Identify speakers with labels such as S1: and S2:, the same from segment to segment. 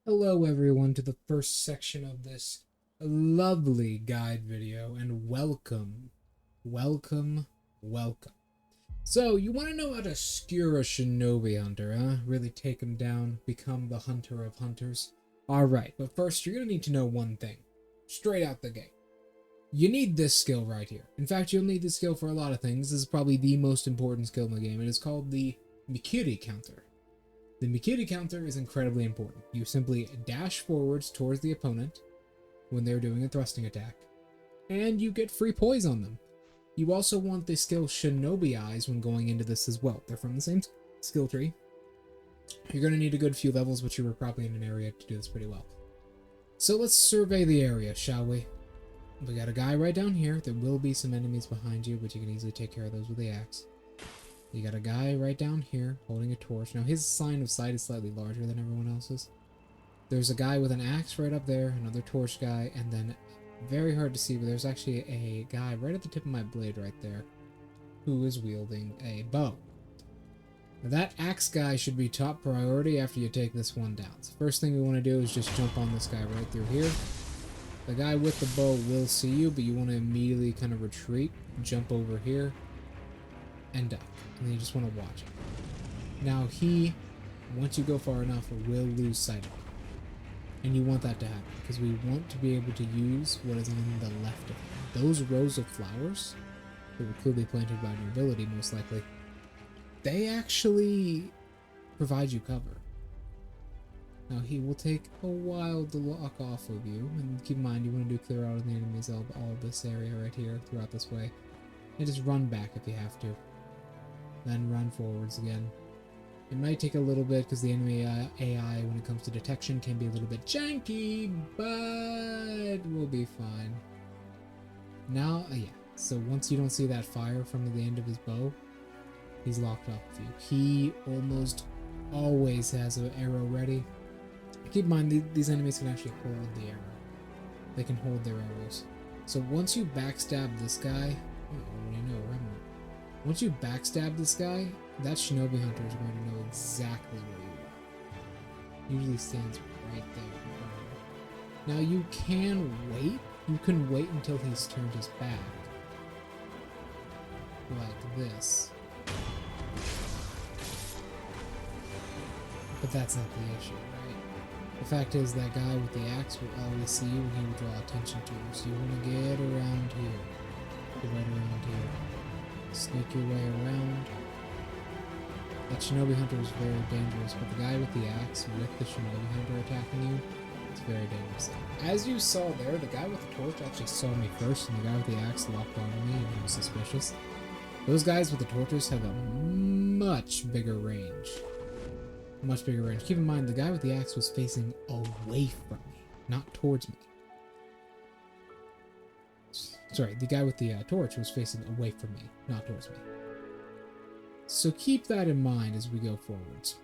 S1: Hello everyone to the first section of this lovely guide video, and welcome. So, you want to know how to skewer a shinobi hunter, huh? Really take him down, become the hunter of hunters? Alright, but first you're going to need to know one thing, straight out the gate. You need this skill right here. In fact, you'll need this skill for a lot of things. This is probably the most important skill in the game. It is called the Mikiri counter. The Mikiri counter is incredibly important. You simply dash forwards towards the opponent when they're doing a thrusting attack, and you get free poise on them. You also want the skill Shinobi Eyes when going into this as well. They're from the same skill tree. You're going to need a good few levels, but you were probably in an area to do this pretty well. So let's survey the area, shall we? We got a guy right down here. There will be some enemies behind you, but you can easily take care of those with the axe. You got a guy right down here holding a torch. Now his line of sight is slightly larger than everyone else's. There's a guy with an axe right up there, another torch guy, and then very hard to see, but there's actually a guy right at the tip of my blade right there who is wielding a bow. Now that axe guy should be top priority after you take this one down. So first thing we want to do is just jump on this guy right through here. The guy with the bow will see you, but you want to immediately kind of retreat, jump over here, and duck. And then you just want to watch it. Now he, once you go far enough, will lose sight of you. And you want that to happen, because we want to be able to use what is on the left of him. Those rows of flowers, that were clearly planted by nobility most likely, they actually provide you cover. Now he will take a while to lock off of you, and keep in mind you want to do clear out of the enemies all this area right here, throughout this way. And just run back if you have to. Then run forwards again. It might take a little bit because the enemy AI, when it comes to detection, can be a little bit janky, but we'll be fine. Now, yeah. So once you don't see that fire from the end of his bow, he's locked off of you. He almost always has an arrow ready. Keep in mind, these enemies can actually hold the arrow. They can hold their arrows. So once you backstab this guy, once you backstab this guy, that shinobi hunter is going to know exactly where you are. Usually stands right there. Now you can wait. You can wait until he's turned his back. Like this. But that's not the issue, right? The fact is that guy with the axe will always see you and he will draw attention to you. So you want to get around here. Get right around here. Sneak your way around. That shinobi hunter is very dangerous, but the guy with the axe with the shinobi hunter attacking you, it's very dangerous. As you saw there, the guy with the torch actually saw me first, and the guy with the axe locked onto me, and he was suspicious. Those guys with the torches have a much bigger range. Much bigger range. Keep in mind, the guy with the axe was facing away from me, not towards me. Sorry, the guy with the torch was facing away from me, not towards me. So keep that in mind as we go forwards.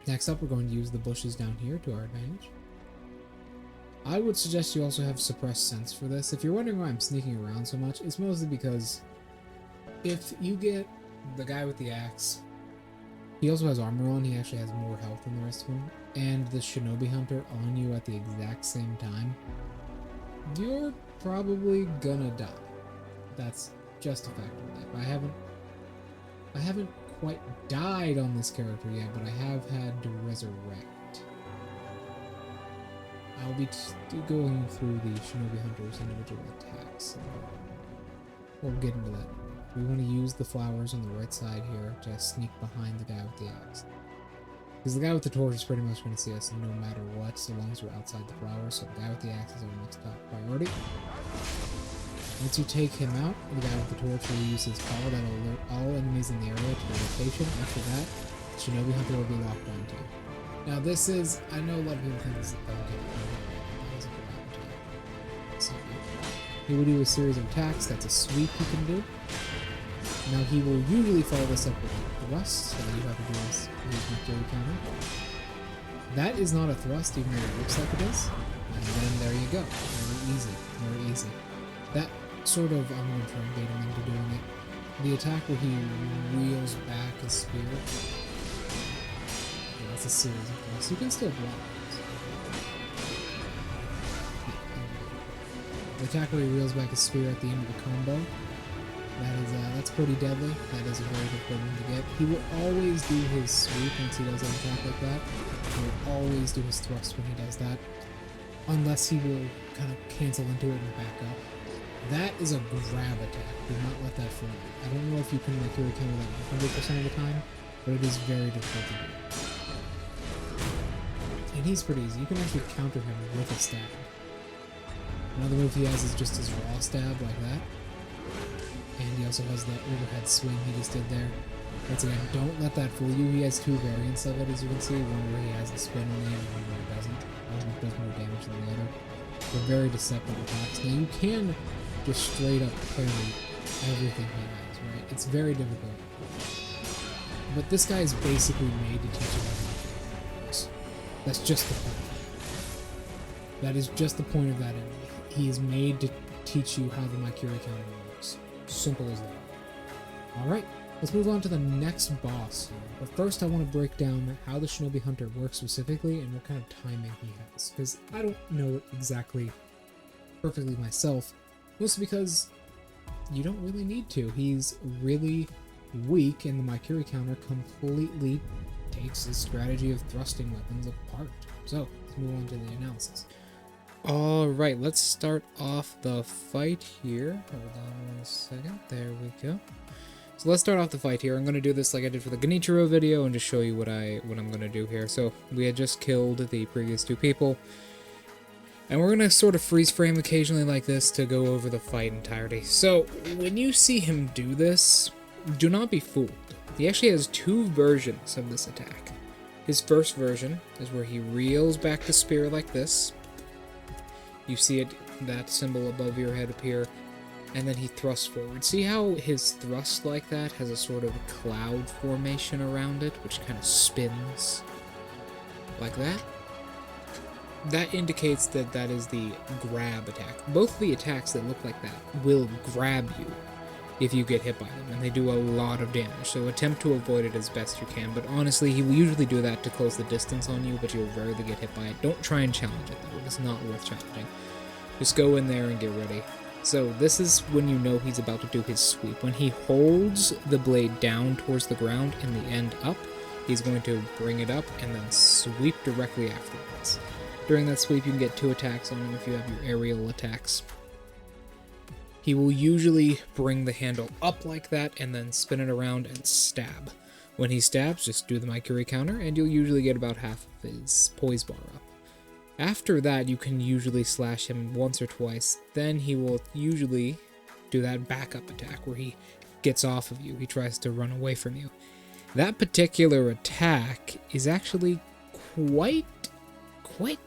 S1: Next up, we're going to use the bushes down here to our advantage. I would suggest you also have suppressed sense for this. If you're wondering why I'm sneaking around so much, it's mostly because if you get the guy with the axe, he also has armor on, he actually has more health than the rest of them, and the shinobi hunter on you at the exact same time, you're probably gonna die. That's just a fact of life. I haven't quite died on this character yet, but I have had to resurrect. I'll be going through the shinobi hunter's individual attacks. We'll get into that. We want to use the flowers on the right side here to sneak behind the guy with the axe. Because the guy with the torch is pretty much going to see us no matter what, so long as we're outside the flowers. So the guy with the axe is our next top priority. Once you take him out, the guy with the torch will use his call that will alert all enemies in the area to their location. After that, the shinobi hunter will be locked onto. Now this is, I know a lot of people think this is so he will do a series of attacks. That's a sweep he can do. Now he will usually follow this up with a thrust, so all you have to do is use Mikiri counter. That is not a thrust, even though it looks like it is. And then there you go. Very easy. Very easy. That sort of, I'm going to try and bait him into doing it. The attack where he reels back his spear. Yeah, that's a series of things. You can still block. The attack where he reels back his spear at the end of the combo. That's pretty deadly. That is a very difficult one to get. He will always do his sweep once he does an attack like that. He will always do his thrust when he does that. Unless he will kind of cancel into it and back up. That is a grab attack. Do not let that fool you. I don't know if you can Mercury counter that 100% of the time, but it is very difficult to do. And he's pretty easy. You can actually counter him with a stab. Another move he has is just his raw stab like that. And he also has the overhead swing he just did there. Once again, don't let that fool you. He has two variants of it, as you can see. One where he has the spin on the end and one where he doesn't. One does more damage than the other. They're very deceptive attacks. Now you can just straight up parry everything he has, right? It's very difficult. But this guy is basically made to teach you how to works. That's just the point. That is just the point of that enemy. He is made to teach you how the Mercury counter works. Simple as that. Alright, let's move on to the next boss here. But first I want to break down how the Shinobi Hunter works specifically and what kind of timing he has. Because I don't know it exactly perfectly myself. Mostly because you don't really need to. He's really weak and the Mercury counter completely takes his strategy of thrusting weapons apart. So, let's move on to the analysis. Alright, let's start off the fight here. Hold on 1 second. There we go. So let's start off the fight here. I'm going to do this like I did for the Genichiro video and just show you what I'm going to do here. So we had just killed the previous two people. And we're going to sort of freeze frame occasionally like this to go over the fight entirety. So when you see him do this, do not be fooled. He actually has two versions of this attack. His first version is where he reels back the spear like this. You see it, that symbol above your head appear, and then he thrusts forward. See how his thrust like that has a sort of cloud formation around it, which kind of spins like that? That indicates that that is the grab attack. Both of the attacks that look like that will grab you if you get hit by them, and they do a lot of damage, so attempt to avoid it as best you can. But honestly, he will usually do that to close the distance on you, but you'll rarely get hit by it. Don't try and challenge it, though. It's not worth challenging. Just go in there and get ready. So this is when you know he's about to do his sweep. When he holds the blade down towards the ground and the end up, he's going to bring it up and then sweep directly afterwards. During that sweep, you can get 2 attacks on him if you have your aerial attacks. He will usually bring the handle up like that and then spin it around and stab. When he stabs, just do the Mercury counter and you'll usually get about half of his poise bar up. After that, you can usually slash him once or twice. Then he will usually do that backup attack where he gets off of you. He tries to run away from you. That particular attack is actually quite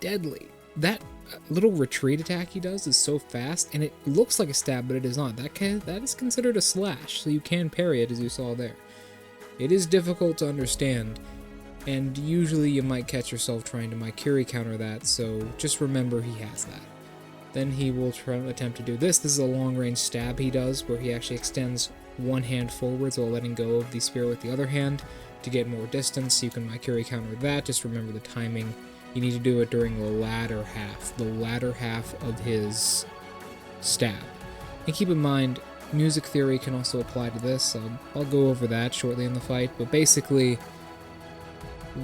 S1: deadly. That little retreat attack he does is so fast, and it looks like a stab, but it is not. That is considered a slash, so you can parry it, as you saw there. It is difficult to understand, and usually you might catch yourself trying to Mercury counter that, so just remember he has that. Then he will attempt to do this. This is a long-range stab he does, where he actually extends one hand forwards while letting go of the spear with the other hand to get more distance, so you can Mercury counter that. Just remember the timing. You need to do it during the latter half of his stab. And keep in mind, music theory can also apply to this, so I'll go over that shortly in the fight, but basically,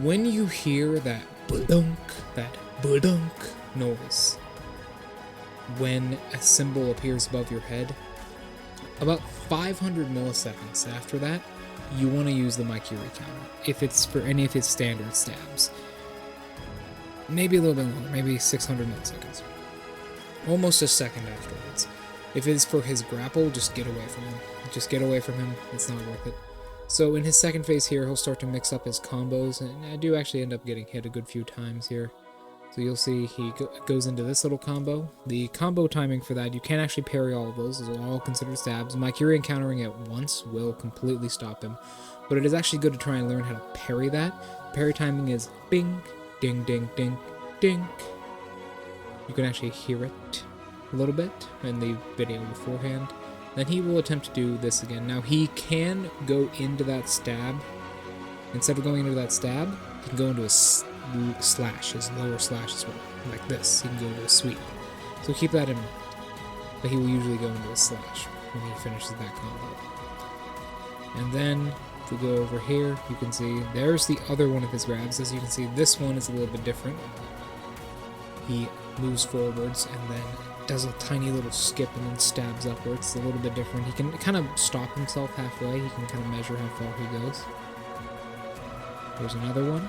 S1: when you hear that budunk noise, when a symbol appears above your head, about 500 milliseconds after that, you want to use the Mercury counter, if it's for any of his standard stabs. Maybe a little bit longer, maybe 600 milliseconds. Almost a second afterwards. If it's for his grapple, just get away from him. Just get away from him, it's not worth it. So in his second phase here, he'll start to mix up his combos, and I do actually end up getting hit a good few times here. So you'll see he goes into this little combo. The combo timing for that, you can't actually parry all of those. Those are all considered stabs. Mercury encountering it once will completely stop him. But it is actually good to try and learn how to parry that. Parry timing is bing, ding, ding, ding, ding. You can actually hear it a little bit in the video beforehand. Then he will attempt to do this again. Now he can go into that stab. Instead of going into that stab, he can go into a slash, his lower slash as well. Like this, he can go into a sweep. So keep that in mind. but he will usually go into a slash when he finishes that combo. And then, if we go over here, you can see there's the other one of his grabs. As you can see, this one is a little bit different. He moves forwards and then does a tiny little skip and then stabs upwards. It's a little bit different. He can kind of stop himself halfway. He can kind of measure how far he goes. There's another one.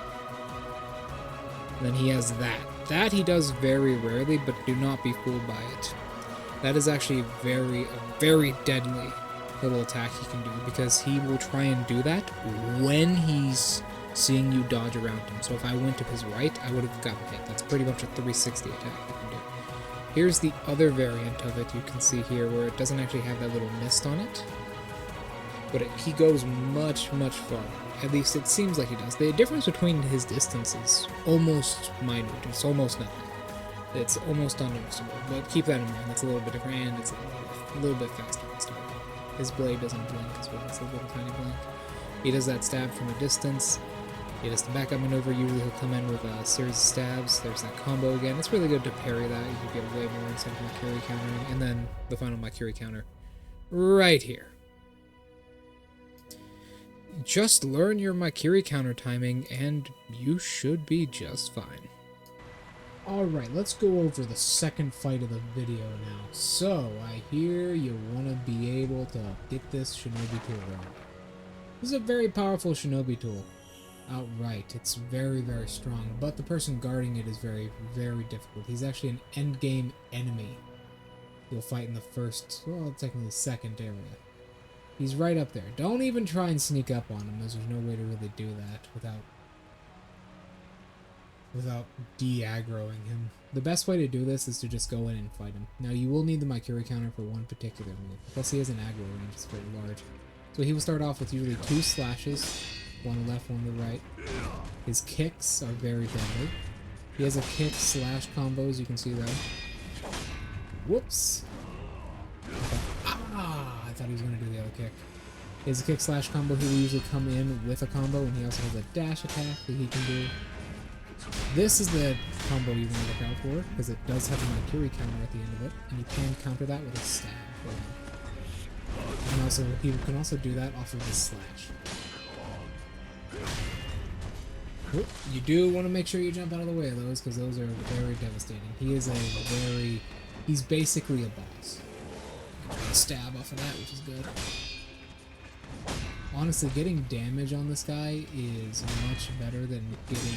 S1: And then he has that. That he does very rarely, but do not be fooled by it. That is actually a very deadly little attack he can do, because he will try and do that when he's seeing you dodge around him. So if I went to his right, I would have gotten hit. That's pretty much a 360 attack he can do. Here's the other variant of it you can see here, where it doesn't actually have that little mist on it, but he goes much farther. At least it seems like he does. The difference between his distance is almost minute. It's almost nothing. It's almost unnoticeable, but keep that in mind. It's a little bit different, and it's a little bit faster than Star. His blade doesn't blink as well. It's a little tiny blink. He does that stab from a distance. He does the backup maneuver. Usually he'll come in with a series of stabs. There's that combo again. It's really good to parry that. You can get way more instead of Makiri countering. And then the final Makiri counter right here. Just learn your Makiri counter timing and you should be just fine. Alright, let's go over the second fight of the video now. So, I hear you want to be able to get this shinobi tool wrong. This is a very powerful shinobi tool. Outright, it's very strong, but the person guarding it is very difficult. He's actually an endgame enemy. You'll fight in the first, well, technically second area. He's right up there. Don't even try and sneak up on him, as there's no way to really do that without de-aggroing him. The best way to do this is to just go in and fight him. Now, you will need the Makiri counter for one particular move. Plus, he has an aggro range, it's very large. So he will start off with usually 2 slashes, one to the left, one to the right. His kicks are very deadly. He has a kick/slash combo, as you can see there. Whoops! I thought he was going to do the other kick. He has a kick/slash combo. He will usually come in with a combo, and he also has a dash attack that he can do. This is the combo you want to look out for, because it does have a Makiri counter at the end of it, and you can counter that with a stab. And also, he can also do that off of his slash. You do want to make sure you jump out of the way of those, because those are very devastating. He's basically a boss. Stab off of that, which is good. Honestly, getting damage on this guy is much better than getting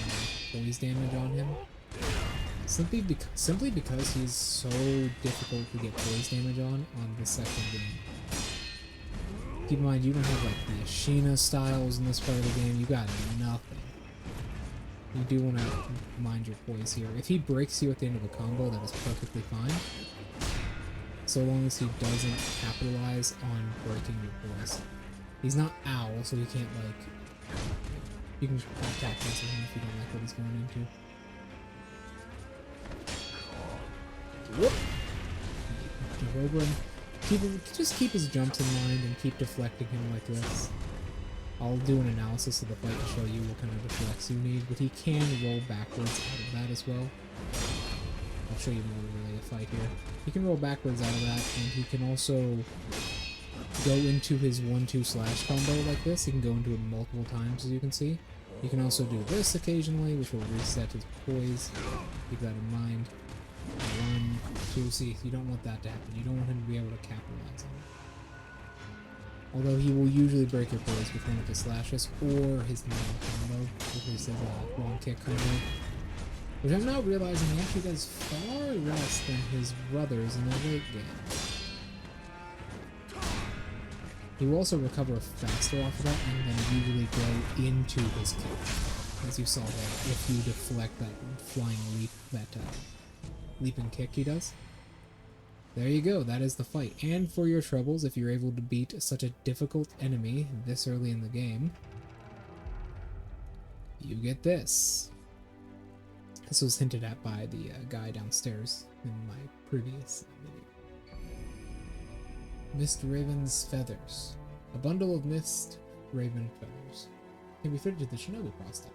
S1: poise damage on him. Simply because he's so difficult to get poise damage on the second game. Keep in mind, you don't have like the Ashina styles in this part of the game. You got nothing. You do want to mind your poise here. If he breaks you at the end of a combo, that is perfectly fine. So long as he doesn't capitalize on breaking your poise. He's not owl, so he can't, like... You can attack cancel him if you don't like what he's going into. Whoop! Jump over him. Just keep his jumps in mind and keep deflecting him like this. I'll do an analysis of the fight to show you what kind of deflects you need, but he can roll backwards out of that as well. I'll show you more really a fight here. He can roll backwards out of that, and he can also go into his 1-2 slash combo like this. He can go into it multiple times, as you can see. You can also do this occasionally, which will reset his poise. Keep that in mind. 1, 2, see, you don't want that to happen. You don't want him to be able to capitalize on it. Although he will usually break your poise with one of his slashes, or his main combo, which is a long kick combo. Which I'm now realizing he actually does far less than his brothers in the late game. He will also recover faster off of that, and then usually go into his kick, as you saw there, if you deflect that flying leap, that leaping kick he does. There you go, that is the fight. And for your troubles, if you're able to beat such a difficult enemy this early in the game, you get this. This was hinted at by the guy downstairs in my previous video. Mist Raven's Feathers. A bundle of Mist Raven Feathers. Can be fitted to the Shinobi prostate.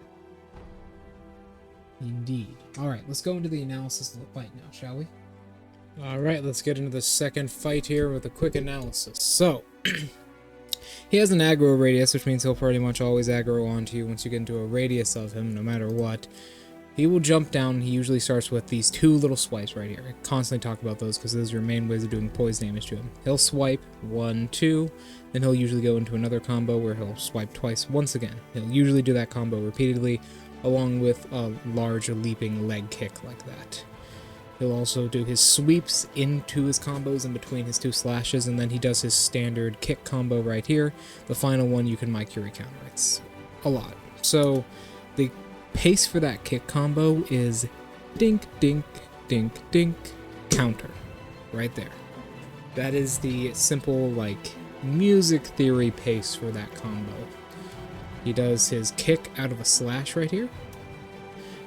S1: Indeed. Alright, let's go into the analysis of the fight now, shall we? Alright, let's get into the second fight here with a quick analysis. So, he has an aggro radius, which means he'll pretty much always aggro onto you once you get into a radius of him, no matter what. He will jump down. He usually starts with these two little swipes right here. I constantly talk about those because those are your main ways of doing poison damage to him. He'll swipe 1, 2, then he'll usually go into another combo where he'll swipe twice once again. He'll usually do that combo repeatedly, along with a large leaping leg kick like that. He'll also do his sweeps into his combos in between his two slashes, and then he does his standard kick combo right here. The final one you can Maikiri counter. It's a lot. So the pace for that kick combo is dink, dink, dink, dink, counter. Right there. That is the simple, like, music theory pace for that combo. He does his kick out of a slash right here.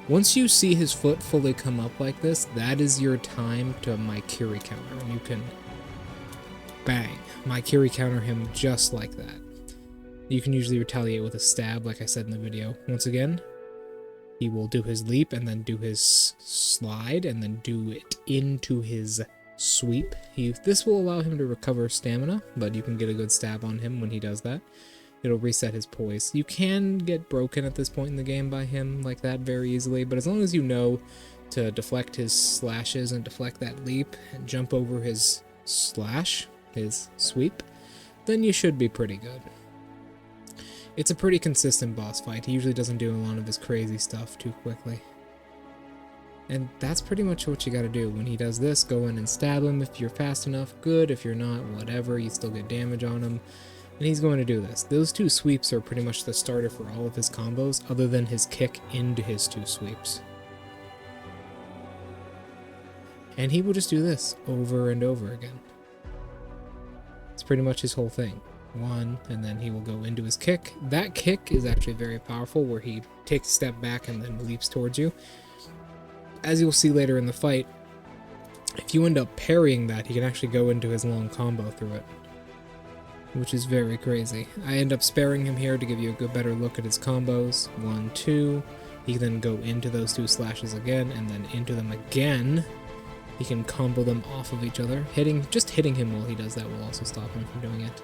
S1: Once you see his foot fully come up like this, that is your time to Maikiri counter. You can bang, Maikiri counter him just like that. You can usually retaliate with a stab, like I said in the video. Once again, he will do his leap and then do his slide and then do it into his sweep. This will allow him to recover stamina, but you can get a good stab on him when he does that. It'll reset his poise. You can get broken at this point in the game by him like that very easily, but as long as you know to deflect his slashes and deflect that leap and jump over his slash, his sweep, then you should be pretty good. It's a pretty consistent boss fight. He usually doesn't do a lot of his crazy stuff too quickly. And that's pretty much what you gotta do. When he does this, go in and stab him. If you're fast enough, good. If you're not, whatever. You still get damage on him. And he's going to do this. Those two sweeps are pretty much the starter for all of his combos, other than his kick into his two sweeps. And he will just do this over and over again. It's pretty much his whole thing. One, and then he will go into his kick. That kick is actually very powerful, where he takes a step back and then leaps towards you. As you'll see later in the fight, if you end up parrying that, he can actually go into his long combo through it, which is very crazy. I end up sparing him here to give you a good, better look at his combos. 1, 2. He can then go into those two slashes again, and then into them again. He can combo them off of each other. Just hitting him while he does that will also stop him from doing it.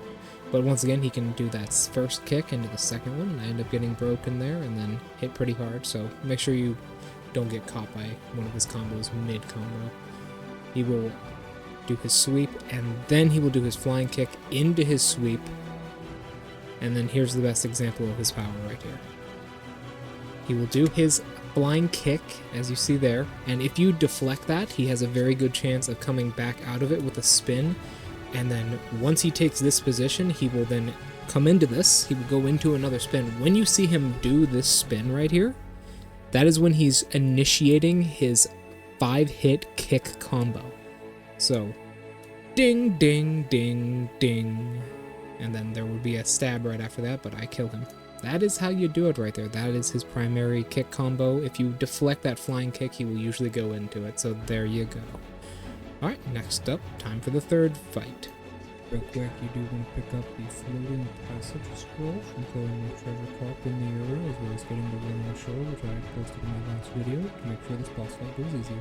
S1: But once again, he can do that first kick into the second one, and I end up getting broken there, and then hit pretty hard, so make sure you don't get caught by one of his combos mid-combo. He will do his sweep, and then he will do his flying kick into his sweep, and then here's the best example of his power right here. He will do his flying kick, as you see there, and if you deflect that, he has a very good chance of coming back out of it with a spin, and then once he takes this position, he will then come into this, he will go into another spin. When you see him do this spin right here, that is when he's initiating his 5-hit kick combo. So, ding, ding, ding, ding. And then there will be a stab right after that, but I kill him. That is how you do it right there. That is his primary kick combo. If you deflect that flying kick, he will usually go into it. So there you go. Alright, next up, time for the third fight. Real quick, you do want to pick up the floating passage scroll from killing the treasure crop in the area, as well as getting the ring on shore, which I posted in my last video, to make sure this boss fight goes easier.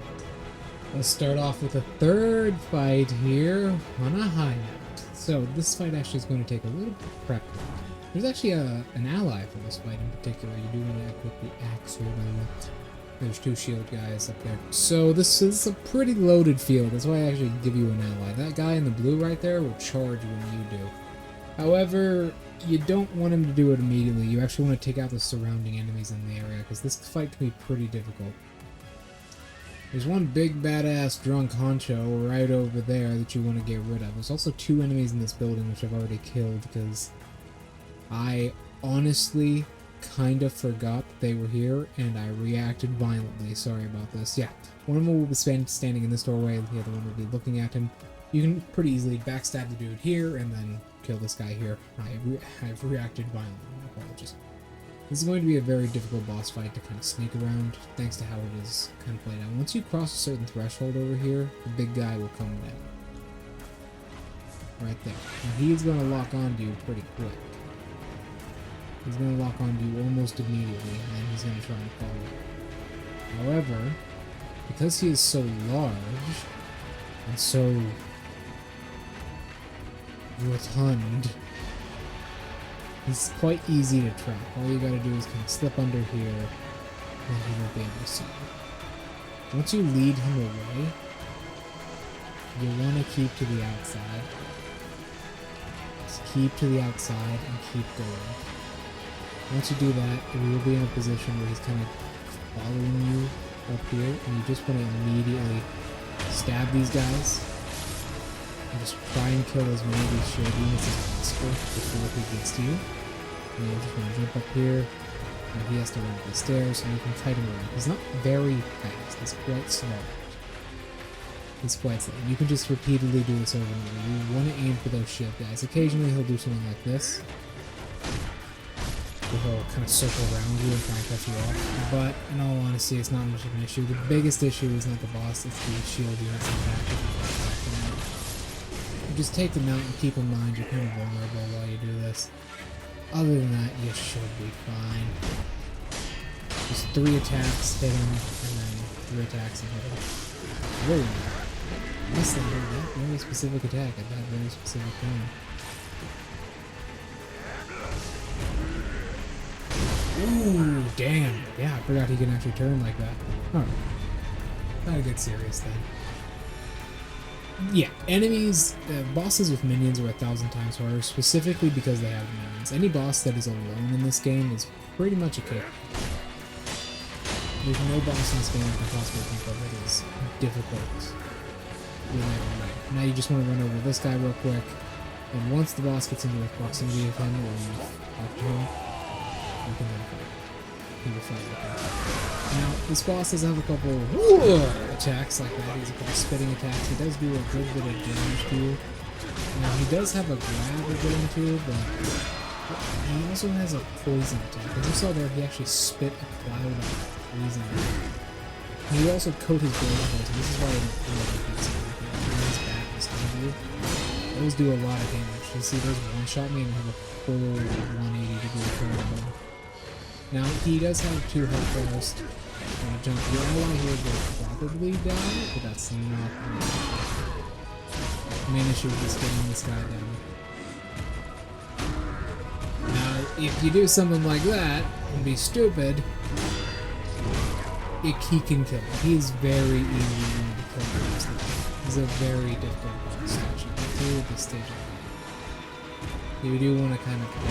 S1: Let's start off with a third fight here on a high note. So this fight actually is going to take a little bit of prep. There's actually an ally for this fight in particular. You do want to equip the axe here, by the way. There's two shield guys up there. So this is a pretty loaded field. That's why I actually give you an ally. That guy in the blue right there will charge when you do. However, you don't want him to do it immediately. You actually want to take out the surrounding enemies in the area, because this fight can be pretty difficult. There's one big badass drunk honcho right over there that you want to get rid of. There's also two enemies in this building which I've already killed because I honestly kind of forgot that they were here and I reacted violently. Sorry about this. Yeah, one of them will be standing in this doorway, the other one will be looking at him. You can pretty easily backstab the dude here and then kill this guy here. I've reacted violently. My apologies. This is going to be a very difficult boss fight to kind of sneak around, thanks to how it is kind of played out. Once you cross a certain threshold over here, the big guy will come down. Right there. And he's going to lock onto you pretty quick. He's going to lock onto you almost immediately, and then he's going to try and follow you. However, because he is so large, and so rotund. He's quite easy to track. All you gotta do is kind of slip under here, and he won't be able to see you. Once you lead him away, you want to keep to the outside. Just keep to the outside and keep going. Once you do that, you will be in a position where he's kind of following you up here, and you just want to immediately stab these guys and just try and kill as many of these shield units as possible before he gets to you. And you're just going to jump up here, and he has to run up the stairs, and you can kite him around. He's not very fast, he's quite slow. He's quite slow. You can just repeatedly do this over and over. You want to aim for those shield guys. Occasionally he'll do something like this, he'll kind of circle around you and try and cut you off. But in all honesty, it's not much of an issue. The biggest issue is not the boss, it's the shield units in back. You just take them out and keep in mind you're kind of vulnerable while you do this. Other than that, you should be fine. Just 3 attacks, hit him, and then 3 attacks and hit him. Whoa! I missed that very specific attack at that very specific time. Ooh, damn. Yeah, I forgot he can actually turn like that. Alright. Gotta get serious then. Yeah, enemies, bosses with minions are 1,000 times harder, specifically because they have minions. Any boss that is alone in this game is pretty much a kick. There's no boss in this game I can possibly think of that is difficult. Now you just want to run over this guy real quick, and once the boss gets into the proximity of him, or you talk to him, you can then fight. He will fight with him. Now, this boss does have a couple attacks like that. He has a couple spitting attacks. He does do a good bit of damage to you. Now, he does have a grab ability, but he also has a poison attack. As you saw there, he actually spit a cloud of poison. He also coat his blade holes, and this is why I don't feel like he's anything. His back is to you. Those do a lot of damage. You see, those one-shot me and have a full 180-degree turn. Now, he does have 2 health bars. Jump your ally here will probably die, but that's not the main issue. The main issue is just getting this guy down. Now, if you do something like that and be stupid, he can kill him. He is very easy to kill him. He's a very difficult boss to actually get through this stage of the game. You do want to kind of put him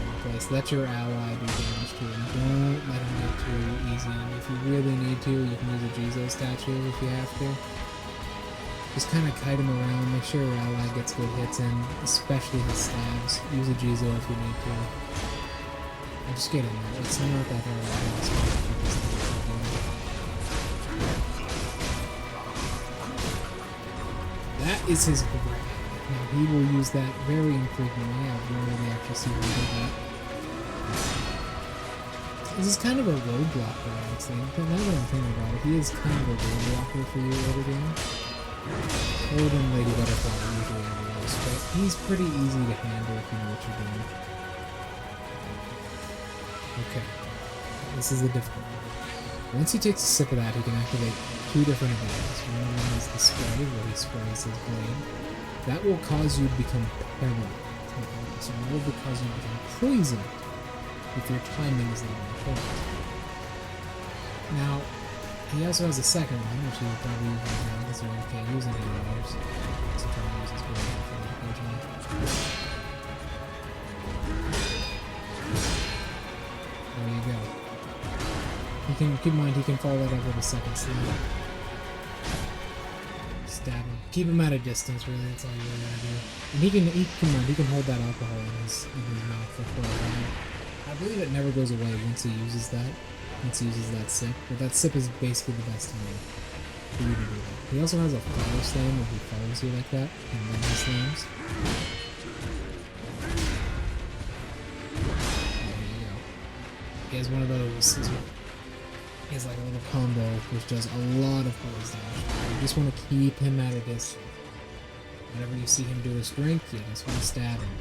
S1: in place. Let your ally do damage to him. Don't let him get too easy. And if you really need to, you can use a Jizo statue if you have to. Just kind of kite him around. Make sure your ally gets good hits in, especially his stabs. Use a Jizo if you need to. And just get in there. It's not that hard. That is his grab. Now he will use that very infrequently. I've rarely actually seen him do that. This is kind of a roadblocker, I would say. Now that I'm thinking about it, he is kind of a roadblocker for you later game. More than Lady Butterfly usually ever is, but he's pretty easy to handle if you know what you're doing. Okay. This is the difficult one. Once he takes a sip of that, he can activate 2 different abilities. One is the spray, where he sprays his blade. That will cause you to become paralyzed. So it will cause you to become poisoned if your timing is not on point. Now, he also has a second one, which he will probably use right now because you can't use any of the others. So try to use his blade for that occasionally. There you go. You can keep in mind he can follow that up with a second slam. Stab him. Keep him at a distance, really, that's all you really gotta do. And he can hold that alcohol in his mouth for quite a while. I believe it never goes away once he uses that. Once he uses that sip. But that sip is basically the best time for you to do that. He also has a follow slam where he follows you like that, and then he slams. There you go. He has one of those as well. He has like a little combo which does a lot of force damage. You just want to keep him at a distance. Whenever you see him do his drink, you just want to stab him.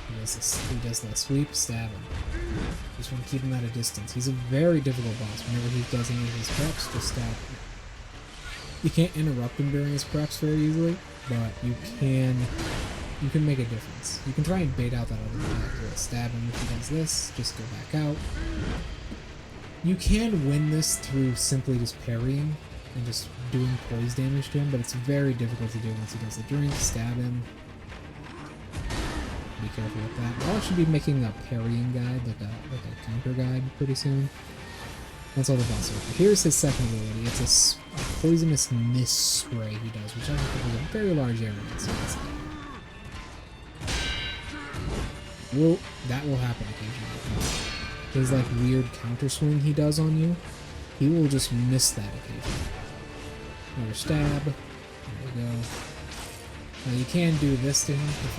S1: He does that sweep, stab him. You just want to keep him at a distance. He's a very difficult boss. Whenever he doesn't use his preps, just stab him. You can't interrupt him during his preps very easily, but you can make a difference. You can try and bait out that other attack. Stab him if he does this, just go back out. You can win this through simply just parrying and just doing poise damage to him, but it's very difficult to do once he does the drink. Stab him. Be careful with that. I'll actually be making a parrying guide, like a counter guide pretty soon. That's all the boss are. Here's his second ability. It's a poisonous mist spray he does, which I think is a very large area. So well, that will happen occasionally. His like weird counter swing he does on you, he will just miss that occasionally. Another stab. There we go. Now you can do this to him if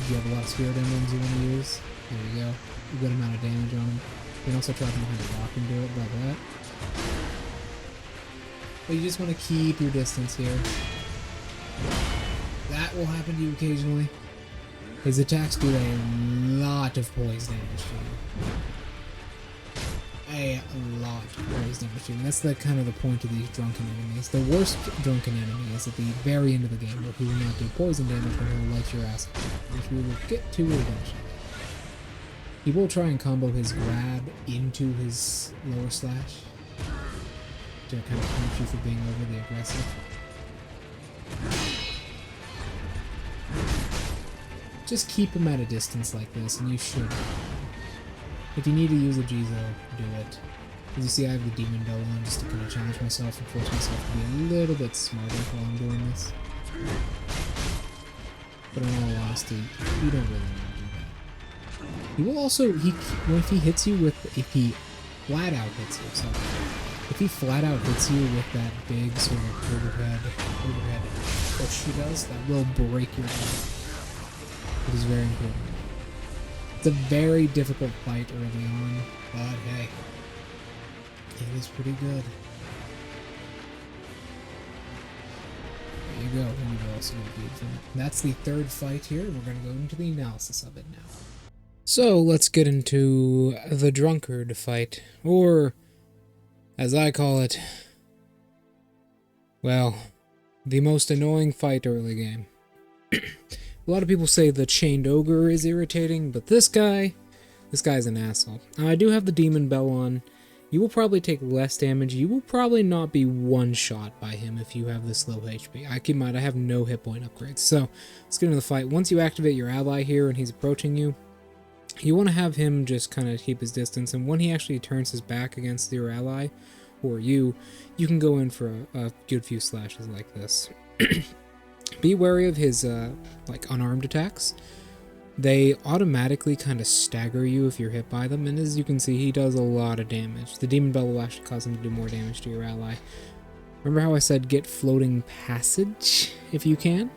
S1: you have a lot of spirit emblems you want to use. There you go. A good amount of damage on him. You can also try from behind the rock and do it like that. But you just want to keep your distance here. That will happen to you occasionally. His attacks do a lot of poise damage to you. A lot of poise damage to you. And that's the kind of the point of these drunken enemies. The worst drunken enemy is at the very end of the game, where he will not do poison damage, but he'll light your ass, which we will get to eventually. He will try and combo his grab into his lower slash to kind of punish you for being overly aggressive. Just keep him at a distance like this, and you should. If you need to use a Jizo, do it. As you see, I have the Demon Bell on just to kind of challenge myself and force myself to be a little bit smarter while I'm doing this. But in all honesty, you don't really need to do that. He will also, if he hits you with, if he flat out hits you, so if he flat out hits you with that big sort of overhead push he does, that will break your head. It is very important. It's a very difficult fight early on, but hey, it is pretty good. There you go, and you've also got a bead from it. That's the third fight here. We're going to go into the analysis of it now. So let's get into the drunkard fight, or as I call it, well, the most annoying fight early game. A lot of people say the chained ogre is irritating, but this guy's an asshole. I do have the Demon Bell on. You will probably take less damage. You will probably not be one-shot by him if you have this low HP. Keep in mind, I have no hit point upgrades. So, let's get into the fight. Once you activate your ally here and he's approaching you, you want to have him just kind of keep his distance. And when he actually turns his back against your ally, or you can go in for a good few slashes like this. Be wary of his like unarmed attacks. They automatically kind of stagger you if you're hit by them, and as you can see, he does a lot of damage. The Demon Bell will actually cause him to do more damage to your ally. Remember how I said get floating passage if you can?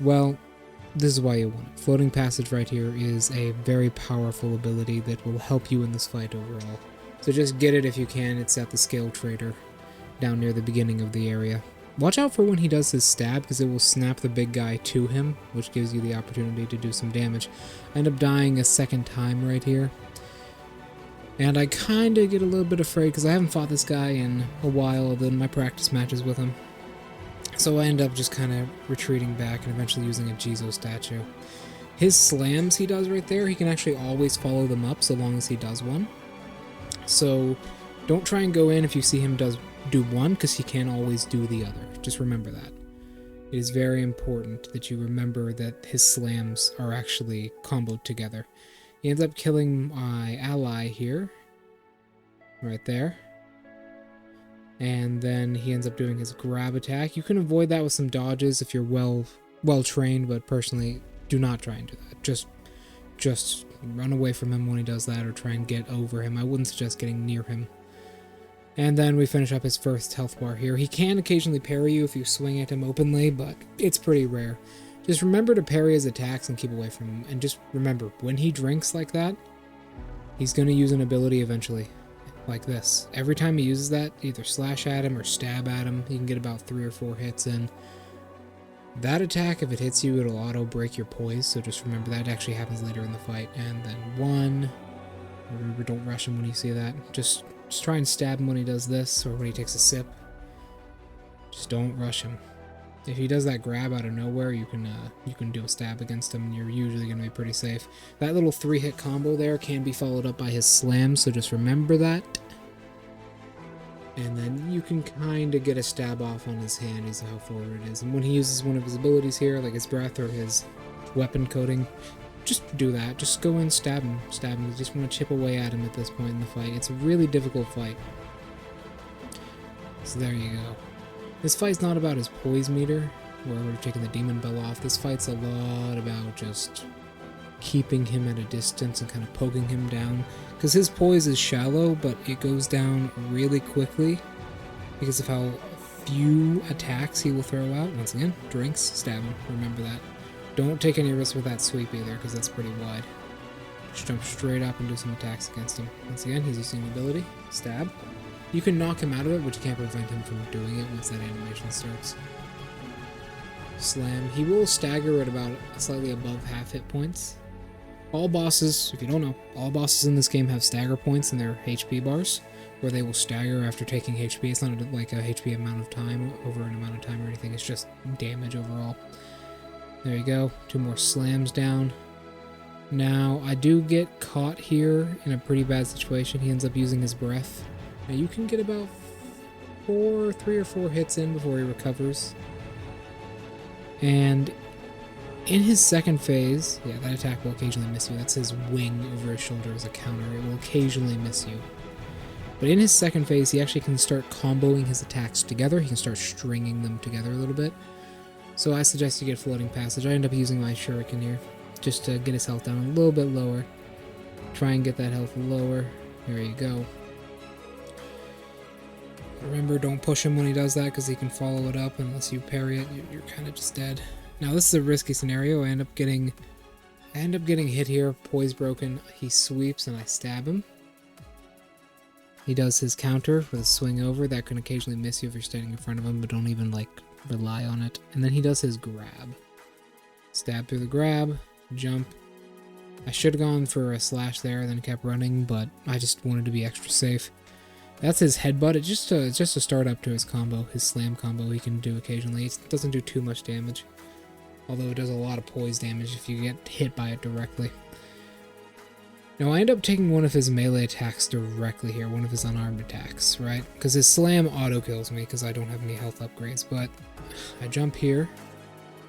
S1: Well, this is why you want it. Floating passage right here is a very powerful ability that will help you in this fight overall. So just get it if you can. It's at the scale trader down near the beginning of the area. Watch out for when he does his stab, because it will snap the big guy to him, which gives you the opportunity to do some damage. I end up dying a second time right here. And I kind of get a little bit afraid, because I haven't fought this guy in a while other than my practice matches with him. So I end up just kind of retreating back and eventually using a Jizo statue. His slams he does right there, he can actually always follow them up so long as he does one. So don't try and go in if you see him do one, because he can't always do the other. Just remember that. It is very important that you remember that his slams are actually comboed together. He ends up killing my ally here. Right there. And then he ends up doing his grab attack. You can avoid that with some dodges if you're well trained, but personally, do not try and do that. Just run away from him when he does that, or try and get over him. I wouldn't suggest getting near him. And then we finish up his first health bar here. He can occasionally parry you if you swing at him openly, but it's pretty rare. Just remember to parry his attacks and keep away from him. And just remember, when he drinks like that, he's going to use an ability eventually, like this. Every time he uses that, either slash at him or stab at him. You can get about 3 or 4 hits in. That attack, if it hits you, it'll auto-break your poise, so just remember that actually happens later in the fight. And then 1. Remember, don't rush him when you see that. Just try and stab him when he does this, or when he takes a sip. Just don't rush him. If he does that grab out of nowhere, you can do a stab against him, and you're usually going to be pretty safe. That little 3-hit combo there can be followed up by his slam, so just remember that. And then you can kind of get a stab off on his hand, is how forward it is. And when he uses one of his abilities here, like his breath or his weapon coating, just do that. Just go in, stab him. Stab him. You just want to chip away at him at this point in the fight. It's a really difficult fight. So there you go. This fight's not about his poise meter, where we're taking the demon bell off. This fight's a lot about just keeping him at a distance and kind of poking him down. Because his poise is shallow, but it goes down really quickly because of how few attacks he will throw out. Once again, drinks, stab him. Remember that. Don't take any risks with that sweep either, because that's pretty wide. Just jump straight up and do some attacks against him. Once again, he's using an ability. Stab. You can knock him out of it, but you can't prevent him from doing it once that animation starts. Slam. He will stagger at about slightly above half hit points. All bosses, if you don't know, all bosses in this game have stagger points in their HP bars, where they will stagger after taking HP. It's not like a HP amount of time, over an amount of time or anything, it's just damage overall. There you go, 2 more slams down. Now, I do get caught here in a pretty bad situation. He ends up using his breath. Now you can get about 3 or 4 hits in before he recovers. And in his second phase, yeah, that attack will occasionally miss you. That's his wing over his shoulder as a counter. It will occasionally miss you. But in his second phase, he actually can start comboing his attacks together. He can start stringing them together a little bit. So I suggest you get Floating Passage. I end up using my Shuriken here, just to get his health down a little bit lower. Try and get that health lower. There you go. Remember, don't push him when he does that, because he can follow it up. Unless you parry it, you're kind of just dead. Now this is a risky scenario. I end up getting hit here, poise broken. He sweeps and I stab him. He does his counter with a swing over. That can occasionally miss you if you're standing in front of him, but don't even rely on it. And then he does his grab. Stab through the grab, jump. I should have gone for a slash there, then kept running, but I just wanted to be extra safe. That's his headbutt. It's just a start up to his combo, his slam combo he can do occasionally. It doesn't do too much damage, although it does a lot of poise damage if you get hit by it directly. Now I end up taking one of his melee attacks directly here, one of his unarmed attacks, right? Because his slam auto-kills me because I don't have any health upgrades, but I jump here,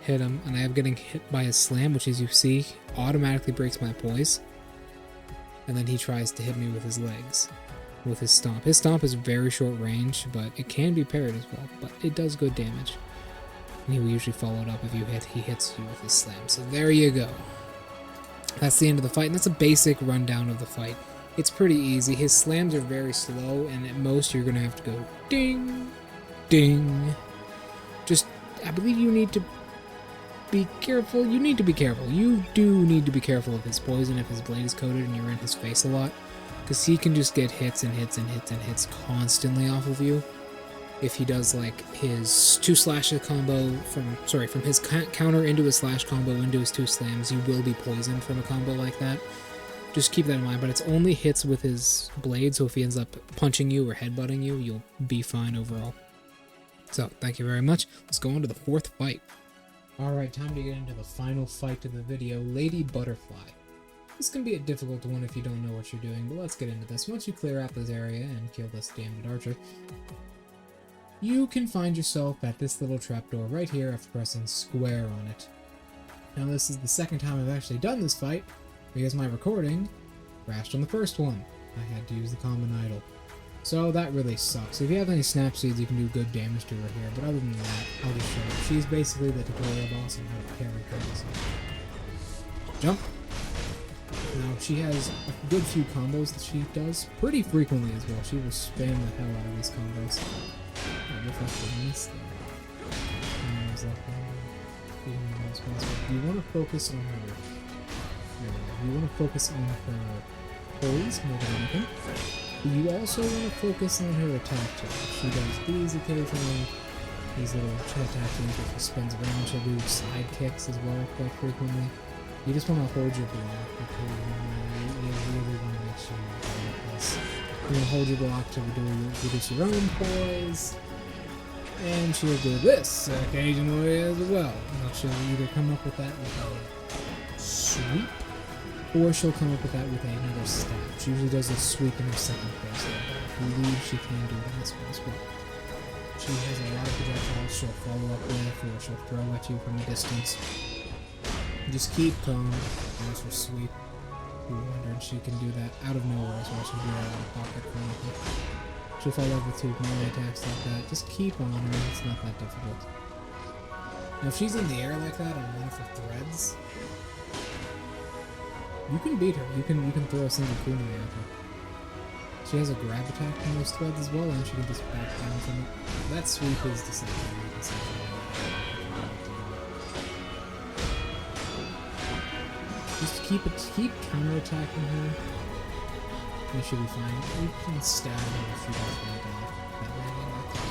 S1: hit him, and I am getting hit by his slam, which as you see, automatically breaks my poise. And then he tries to hit me with his legs, with his stomp. His stomp is very short range, but it can be parried as well, but it does good damage. And he will usually follow it up if you he hits you with his slam. So there you go. That's the end of the fight, and that's a basic rundown of the fight. It's pretty easy. His slams are very slow, and at most you're going to have to go ding, ding. Just, I believe you need to be careful. You need to be careful. You do need to be careful of his poison if his blade is coated and you're in his face a lot, because he can just get hits and hits and hits and hits constantly off of you. If he does like his 2 slashes combo from his counter into his slash combo into his 2 slams, you will be poisoned from a combo like that. Just keep that in mind, but it's only hits with his blade, so if he ends up punching you or headbutting you, you'll be fine overall. So, thank you very much. Let's go on to the 4th fight. Alright, time to get into the final fight of the video, Lady Butterfly. This can be a difficult one if you don't know what you're doing, but let's get into this. Once you clear out this area and kill this damned archer, you can find yourself at this little trapdoor right here after pressing square on it. Now this is the second time I've actually done this fight, because my recording crashed on the first one. I had to use the common idol. So that really sucks. If you have any snap seeds, you can do good damage to her here, but other than that, I'll just show you. She's basically the tutorial boss on how to parry combos. Jump. Now she has a good few combos that she does pretty frequently as well. She will spam the hell out of these combos. You want to focus on her. You want to focus on her poise more than anything. But you also want to focus on her attack too. She does these occasionally. These little attack things where she spins around. She'll do side kicks as well quite frequently. You just want to hold your block. Okay, you really want to make sure you do this. You want to hold your block to reduce your own poise. And she'll do this occasionally as well. Now she'll either come up with that with a sweep, or she'll come up with that with another stab. She usually does a sweep in her second phase, though. I believe she can do it in this one as well. She has a lot of projectiles she'll follow up with, or she'll throw at you from a distance. Just keep calm. There's her sweep. You wondered she can do that out of nowhere as well. She'll do that out of pocket for anything. She'll follow up with two melee attacks like that. Just keep on her. It's not that difficult. Now, if she's in the air like that on one of her threads, you can beat her. You can throw a single kunai at her. She has a grab attack on those threads as well, and she can just back down from it. That sweep is deceptive. Just keep counterattacking her. You should be fine. You can stab her if she does that landing like that.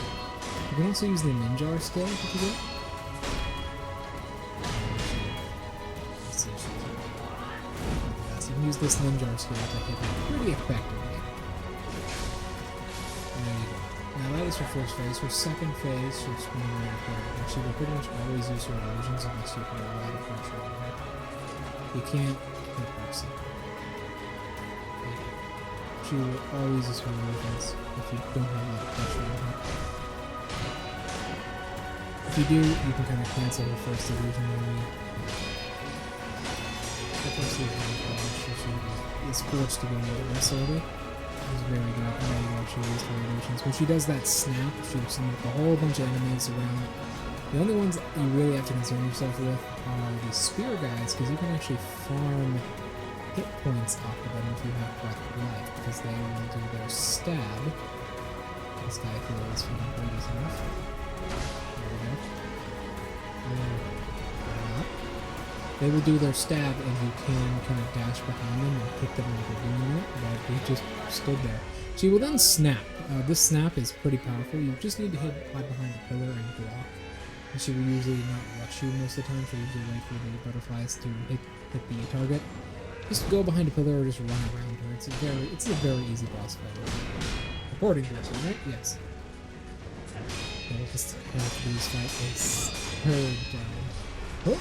S1: You can also use the ninja skill if you get. You can use this ninja skill to hit her pretty effectively. There you go. Now that is her first phase. Her second phase, she'll spin right up there. And she will pretty much always use her illusions unless you put a lot of pressure on her. You can't hit Roxy. She will always use her illusions if you don't have a lot of pressure on her. If you do, you can kind of cancel her first illusion on you. The first illusion is forced to go into this order. It's very good. There you go, she used her illusions. When she does that snap, she'll summon a whole bunch of enemies around. The only ones that you really have to concern yourself with are the spear guys, because you can actually farm hit points off of them if you have breath of life, because they will do their stab. This guy feels not easy enough. There we go. They will do their stab, and you can kind of dash behind them and kick them into doing it, but he just stood there. She will then snap. This snap is pretty powerful. You just need to hide behind a pillar and block. And she will usually not rush you most of the time. She'll usually wait for the butterflies to hit the target. Just go behind a pillar or just run around her. It's a very easy boss fight. According to this one, right? Yes. Just after this fight is heard down. Oh!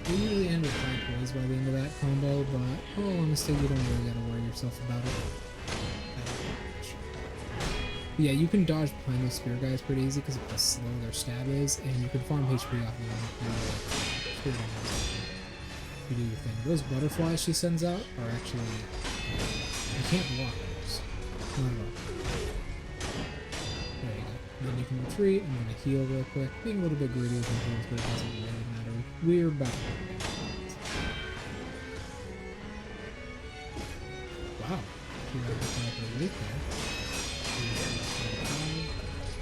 S1: You usually end with 5 points by the end of that combo, but in all honesty, you don't really gotta worry yourself about it. But yeah, you can dodge behind those spear guys pretty easy because of how slow their stab is, and you can farm HP off of them. You do your thing. Those butterflies she sends out are actually... You can't block those. Not at all. There you go. Then you can retreat. I'm gonna heal real quick. Being a little bit greedy with my heals, but it doesn't really matter. We're about to... Wow. You have to right there.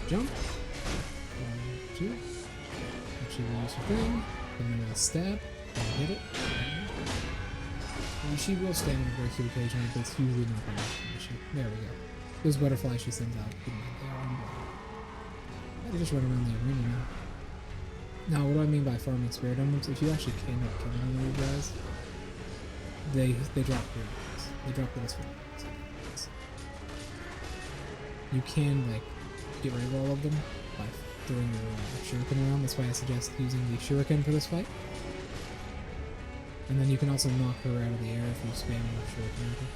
S1: Jump. 1, 2. Actually, we'll use her thing. Then we'll stab. And hit it. And she will stand in a break you occasionally, but it's usually not going to be an issue. There we go. Those butterflies she sends out. They are on block. I just run around the arena now. Now, what do I mean by farming spirit emblems? If you actually end up killing one of these guys, they drop greens. They drop this one. You can, like, get rid of all of them by throwing your shuriken around. That's why I suggest using the shuriken for this fight. And then you can also knock her out of the air if you spam the shuriken.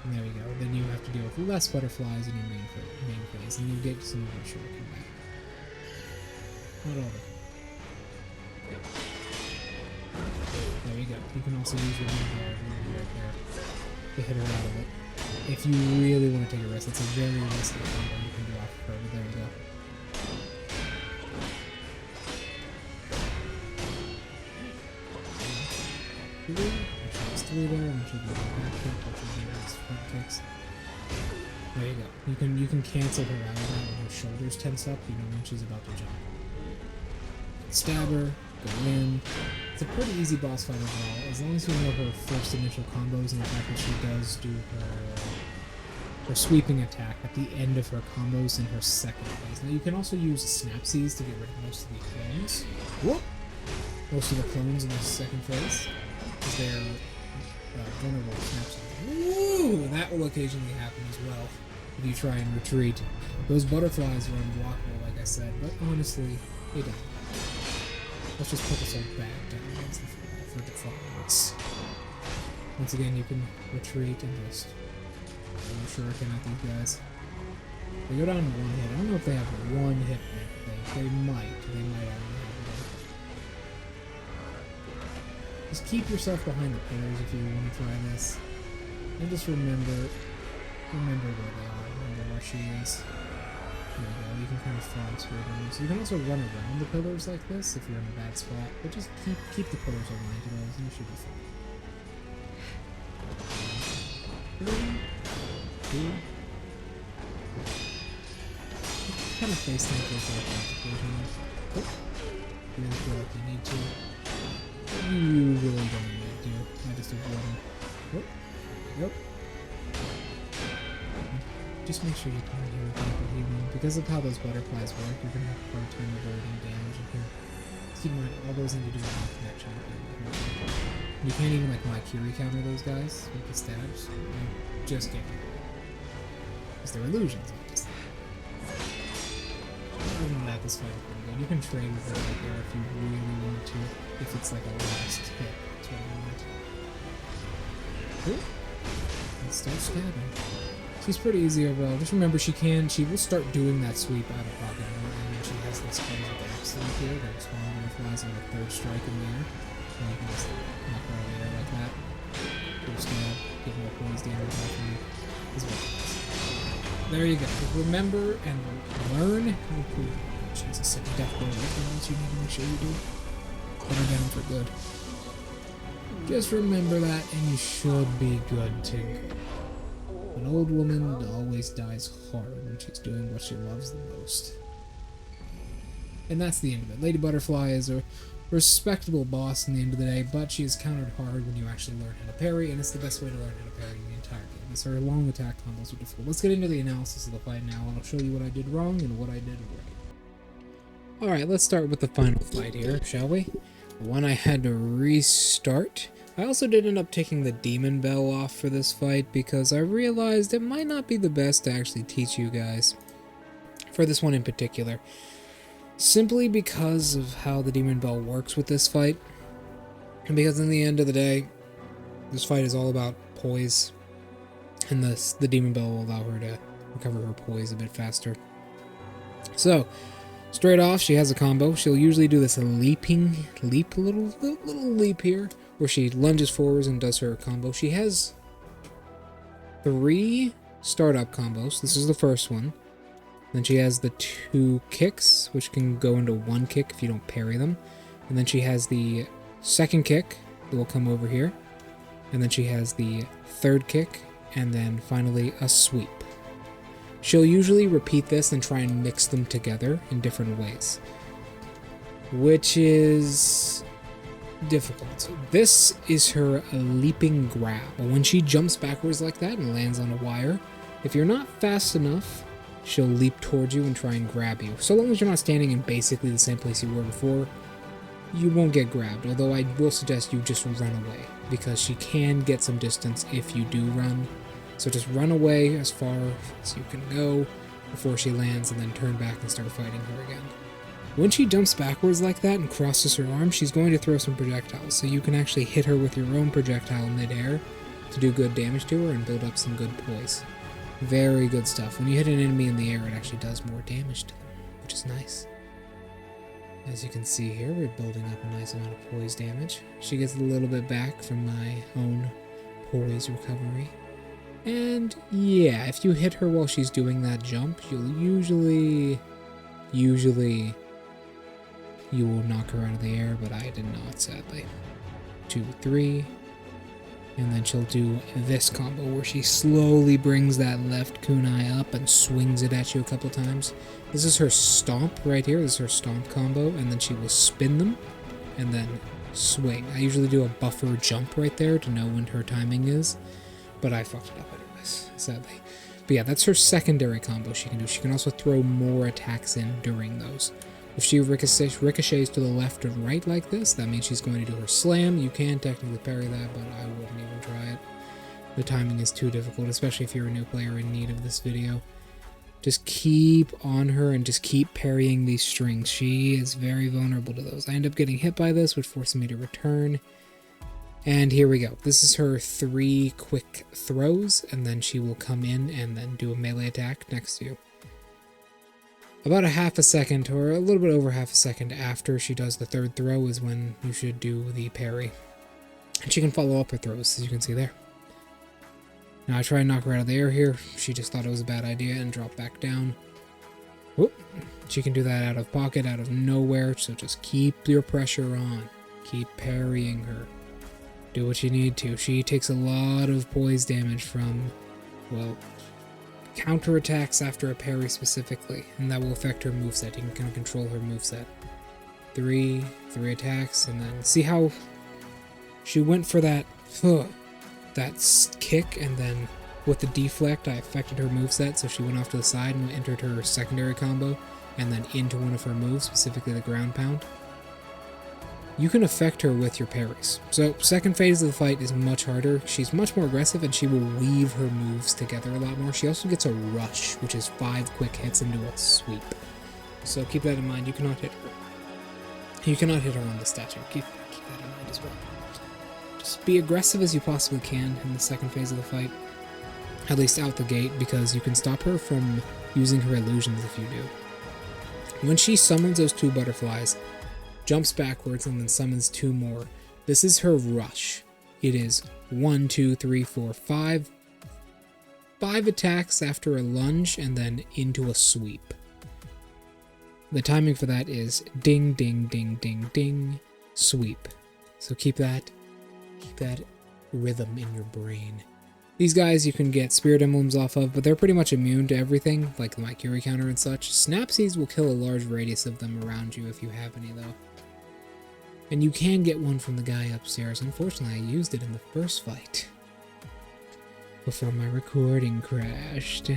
S1: And there we go. Then you have to deal with less butterflies in your main phase, and you get some of your shuriken back. Not all of it. There you go. You can also use your ninja right there to hit her out of it. If you really want to take a risk, it's a very risky combo you can do off of her, but there you go. There's 3 there, and she'll do a back kick, which will do these front kicks. There you go. You can cancel her out of that when her shoulders tense up, you know, when she's about to jump. Stab her, go in. It's a pretty easy boss fight overall, as long as you know her first initial combos and the fact that she does do her sweeping attack at the end of her combos in her second phase. Now you can also use Snapsies to get rid of most of the clones. Whoop! Most of the clones in the second phase, because they're vulnerable to Snapsies. Ooh! That will occasionally happen as well. if you try and retreat. Those butterflies are unblockable, like I said, but honestly, they don't. Let's just put this old bag down against the wall for defiance. Once again, you can retreat and just shuriken at these guys. They go down to one hit. I don't know if they have one hit point, but they might. They might only have one. Just keep yourself behind the pillars if you want to try this. And just remember where they are. Remember where she is. There you go. You can kind of farm through them. So you can also run around the pillars like this if you're in a bad spot. But just keep the pillars aligned to those and you should be fine. 3, 2. Kind of face tank yourself out occasionally. Oh. You really feel like you need to. But you really don't need to. I just avoid them. Oh. Yep. Just make sure you come in here with people healing. Because of how those butterflies work, you're going to have a hard time avoiding damage in here. Keep in mind, all those need to do is not connection. You can't even like Kiri counter those guys with the stabs. Just kidding. Because they're illusions, obviously. Other than that, this fight is pretty good. You can trade with it right there if you really want to. If it's like a last hit, that's what I want. Cool. Let's start stabbing. She's pretty easy overall. Just remember she will start doing that sweep out of pocket, and then she has this kind of back sweep here that spawn butterflies on the third strike in the air. And you can just knock her out of the air like that. First stab, get more points damage off of you. Is what it is. There you go. Just remember and learn how to. She's a sick death blow. Everything else you need to make sure you do. Put her down for good. Just remember that, and you should be good to go. An old woman always dies hard when she's doing what she loves the most. And that's the end of it. Lady Butterfly is a respectable boss in the end of the day, but she is countered hard when you actually learn how to parry, and it's the best way to learn how to parry in the entire game. So her long attack combos are difficult. Let's get into the analysis of the fight now, and I'll show you what I did wrong and what I did right. Alright, let's start with the final fight here, shall we? The one I had to restart. I also did end up taking the demon bell off for this fight because I realized it might not be the best to actually teach you guys. For this one in particular. Simply because of how the demon bell works with this fight. And because in the end of the day, this fight is all about poise. And the demon bell will allow her to recover her poise a bit faster. So, straight off, she has a combo. She'll usually do this little leap here, where she lunges forwards and does her combo. She has 3 startup combos. This is the first one. Then she has the 2 kicks, which can go into 1 kick if you don't parry them. And then she has the second kick that will come over here. And then she has the 3rd kick, and then finally a sweep. She'll usually repeat this and try and mix them together in different ways, which is difficult. This is her leaping grab. When she jumps backwards like that and lands on a wire, if you're not fast enough, she'll leap towards you and try and grab you. So long as you're not standing in basically the same place you were before, you won't get grabbed, although I will suggest you just run away, because she can get some distance if you do run. So just run away as far as you can go before she lands, and then turn back and start fighting her again. When she jumps backwards like that and crosses her arm, she's going to throw some projectiles, so you can actually hit her with your own projectile mid-air to do good damage to her and build up some good poise. Very good stuff. When you hit an enemy in the air, it actually does more damage to them, which is nice. As you can see here, we're building up a nice amount of poise damage. She gets a little bit back from my own poise recovery. And yeah, if you hit her while she's doing that jump, you'll usually you will knock her out of the air, but I did not, sadly. 2, 3, and then she'll do this combo where she slowly brings that left kunai up and swings it at you a couple times. This is her stomp right here. This is her stomp combo, and then she will spin them and then swing. I usually do a buffer jump right there to know when her timing is, but I fucked it up anyways, sadly. But yeah, that's her secondary combo she can do. She can also throw more attacks in during those. If she ricochets to the left or right like this, that means she's going to do her slam. You can technically parry that, but I wouldn't even try it. the timing is too difficult, especially if you're a new player in need of this video. Just keep on her and just keep parrying these strings. She is very vulnerable to those. I end up getting hit by this, which forces me to return. And here we go. This is her 3 quick throws, and then she will come in and then do a melee attack next to you. About a half a second, or a little bit over half a second after she does the 3rd throw is when you should do the parry. And she can follow up her throws, as you can see there. Now I try and knock her out of the air here. She just thought it was a bad idea and dropped back down. Whoop. She can do that out of pocket, out of nowhere, so just keep your pressure on. Keep parrying her. Do what you need to. She takes a lot of poise damage from, well, counterattacks after a parry specifically, and that will affect her moveset. You can kind of control her moveset. 3 attacks, and then see how she went for that kick, and then with the deflect I affected her moveset, so she went off to the side and entered her secondary combo, and then into one of her moves, specifically the ground pound. You can affect her with your parries. So second phase of the fight is much harder. She's much more aggressive, and she will weave her moves together a lot more. She also gets a rush, which is 5 quick hits into a sweep. So keep that in mind. You cannot hit her. You cannot hit her on the statue. Keep that in mind as well. Just be aggressive as you possibly can in the second phase of the fight. At least out the gate, because you can stop her from using her illusions if you do. When she summons those 2 butterflies, jumps backwards, and then summons 2 more. This is her rush. It is 1, 2, 3, 4, 5. 5 attacks after a lunge, and then into a sweep. The timing for that is ding, ding, ding, ding, ding, sweep. So keep that rhythm in your brain. These guys you can get spirit emblems off of, but they're pretty much immune to everything, like the Maikiri counter and such. Snapsies will kill a large radius of them around you if you have any, though. And you can get one from the guy upstairs. Unfortunately, I used it in the first fight before my recording crashed.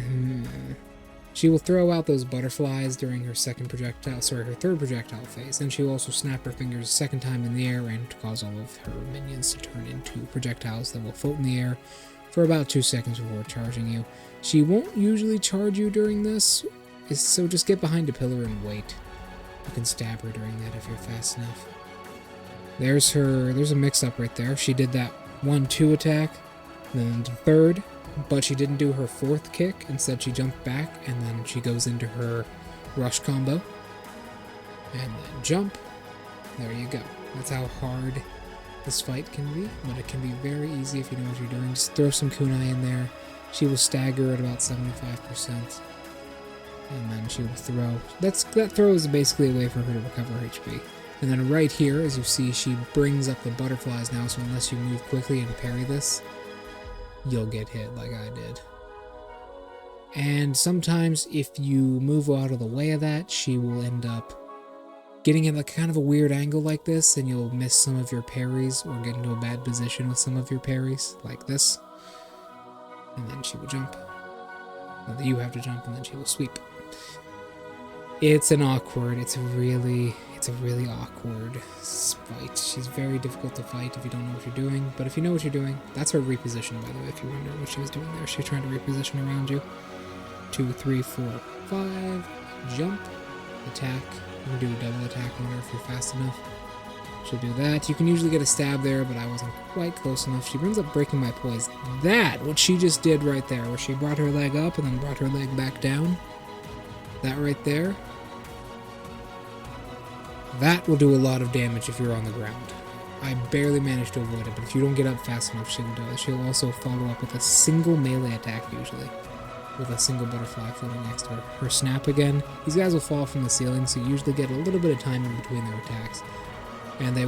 S1: She will throw out those butterflies during her third projectile phase. Then she will also snap her fingers a second time in the air and cause all of her minions to turn into projectiles that will float in the air for about 2 seconds before charging you. She won't usually charge you during this, so just get behind a pillar and wait. You can stab her during that if you're fast enough. There's a mix-up right there. She did that 1-2 attack, then the 3rd, but she didn't do her 4th kick. Instead, she jumped back, and then she goes into her rush combo. And then jump. There you go. That's how hard this fight can be, but it can be very easy if you know what you're doing. Just throw some kunai in there. She will stagger at about 75%. And then she will throw. That throw is basically a way for her to recover HP. And then right here, as you see, she brings up the butterflies now, so unless you move quickly and parry this, you'll get hit like I did. And sometimes if you move out of the way of that, she will end up getting in like kind of a weird angle like this, and you'll miss some of your parries or get into a bad position with some of your parries, like this. And then she will jump. You have to jump, and then she will sweep. It's a really awkward fight. She's very difficult to fight if you don't know what you're doing, but if you know what you're doing, that's her reposition, by the way, if you wonder what she was doing there. She's trying to reposition around you. 2, 3, 4, 5, jump, attack. You can do a double attack on her if you're fast enough. She'll do that. You can usually get a stab there, but I wasn't quite close enough. She ends up breaking my poise. What she just did right there, where she brought her leg up and then brought her leg back down. That right there. That will do a lot of damage if you're on the ground. I barely managed to avoid it, but if you don't get up fast enough, she'll do it. She'll also follow up with a single melee attack, usually, with a single butterfly floating next to her. Her snap again. These guys will fall from the ceiling, so you usually get a little bit of time in between their attacks. And they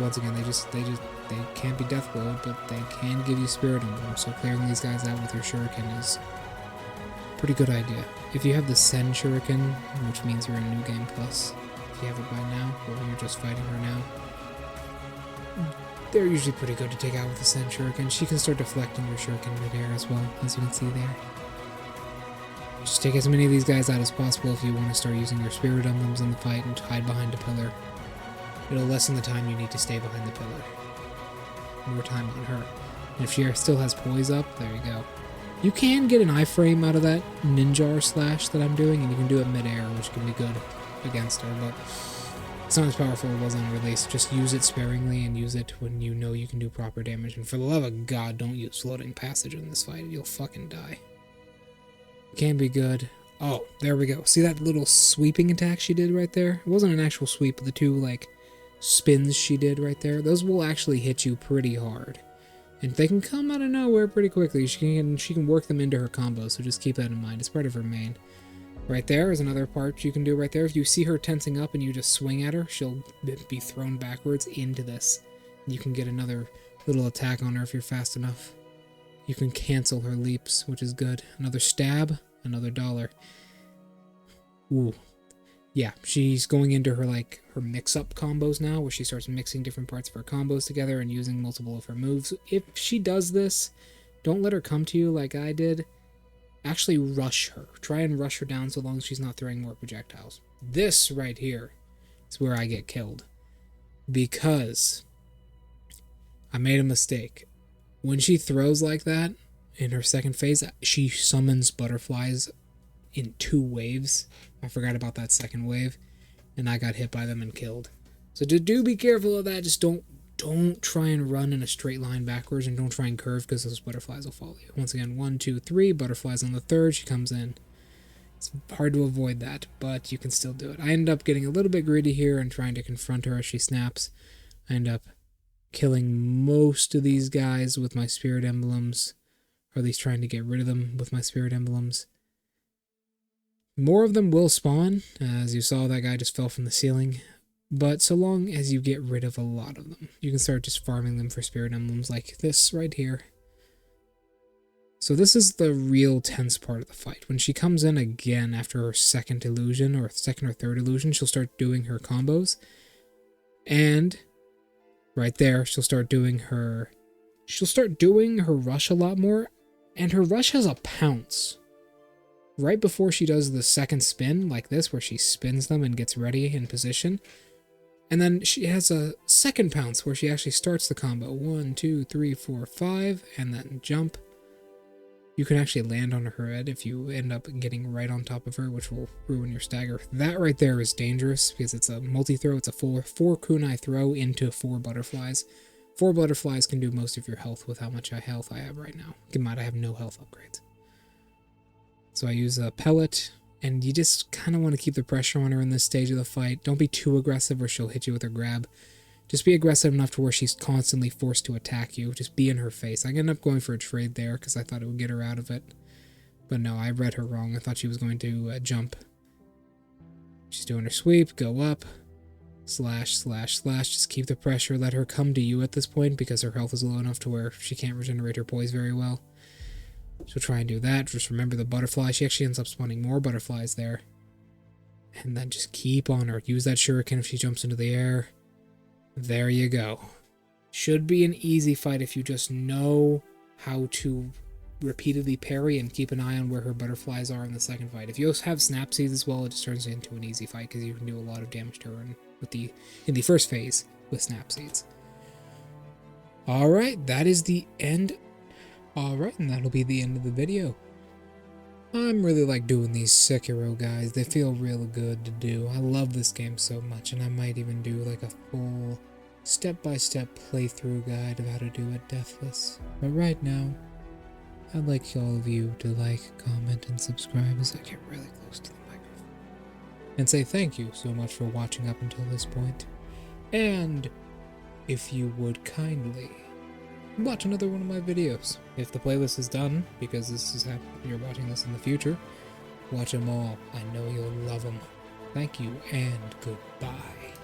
S1: can't be death blow, but they can give you spirit emblem. So clearing these guys out with your shuriken is a pretty good idea. If you have the Sen shuriken, which means you're in New Game Plus, if you have it by now, or you're just fighting her now, they're usually pretty good to take out with the Sen shuriken. She can start deflecting your shuriken mid-air as well, as you can see there. Just take as many of these guys out as possible if you want to start using your spirit emblems in the fight and hide behind a pillar. It'll lessen the time you need to stay behind the pillar. More time on her. And if she still has poise up, there you go. You can get an iframe out of that ninja slash that I'm doing, and you can do it mid-air, which can be good against her, but it's not as powerful as it was on release. Just use it sparingly and use it when you know you can do proper damage. And for the love of God, don't use floating passage in this fight. You'll fucking die. It can be good. Oh, there we go. See that little sweeping attack she did right there? It wasn't an actual sweep, but the two, like, spins she did right there. Those will actually hit you pretty hard. And they can come out of nowhere pretty quickly. She can work them into her combos, so just keep that in mind. It's part of her main. Right there is another part you can do right there. If you see her tensing up and you just swing at her, she'll be thrown backwards into this. You can get another little attack on her if you're fast enough. You can cancel her leaps, which is good. Another stab, another dollar. Ooh. Yeah, she's going into her, like, her mix-up combos now, where she starts mixing different parts of her combos together and using multiple of her moves. If she does this, don't let her come to you like I did. Actually rush her. Try and rush her down so long as she's not throwing more projectiles. This right here is where I get killed. Because I made a mistake. When she throws like that, in her second phase, she summons butterflies in 2 waves. I forgot about that second wave, and I got hit by them and killed. So do be careful of that. Just don't try and run in a straight line backwards, and don't try and curve, because those butterflies will follow you. Once again, 1, 2, 3, butterflies on the third, she comes in. It's hard to avoid that, but you can still do it. I end up getting a little bit greedy here and trying to confront her as she snaps. I end up killing most of these guys with my spirit emblems, or at least trying to get rid of them with my spirit emblems. More of them will spawn. As you saw, that guy just fell from the ceiling. But so long as you get rid of a lot of them, you can start just farming them for spirit emblems like this right here. So this is the real tense part of the fight. When she comes in again after her second illusion, or second or third illusion, she'll start doing her combos. And right there, she'll start doing her rush a lot more. And her rush has a pounce. Right before she does the second spin, like this, where she spins them and gets ready in position. And then she has a second pounce where she actually starts the combo. 1, 2, 3, 4, 5, and then jump. You can actually land on her head if you end up getting right on top of her, which will ruin your stagger. That right there is dangerous because it's a multi-throw. It's a 4 kunai throw into 4 butterflies. 4 butterflies can do most of your health with how much health I have right now. Keep in mind, I have no health upgrades. So I use a pellet, and you just kind of want to keep the pressure on her in this stage of the fight. Don't be too aggressive or she'll hit you with her grab. Just be aggressive enough to where she's constantly forced to attack you. Just be in her face. I ended up going for a trade there because I thought it would get her out of it. But no, I read her wrong. I thought she was going to jump. She's doing her sweep, go up, slash, slash, slash. Just keep the pressure. Let her come to you at this point because her health is low enough to where she can't regenerate her poise very well. So try and do that. Just remember the butterfly. She actually ends up spawning more butterflies there. And then just keep on her. Use that shuriken if she jumps into the air. There you go. Should be an easy fight if you just know how to repeatedly parry and keep an eye on where her butterflies are in the second fight. If you also have snap seeds as well, it just turns into an easy fight because you can do a lot of damage to her in the first phase with snap seeds. Alright, that is the end. Alright, and that'll be the end of the video. I'm really like doing these Sekiro guys. They feel real good to do. I love this game so much, and I might even do like a full step-by-step playthrough guide of how to do it deathless. But right now, I'd like all of you to like, comment, and subscribe as I get really close to the microphone. And say thank you so much for watching up until this point. And if you would kindly watch another one of my videos. If the playlist is done, because you're watching this in the future, watch them all. I know you'll love them. Thank you and goodbye.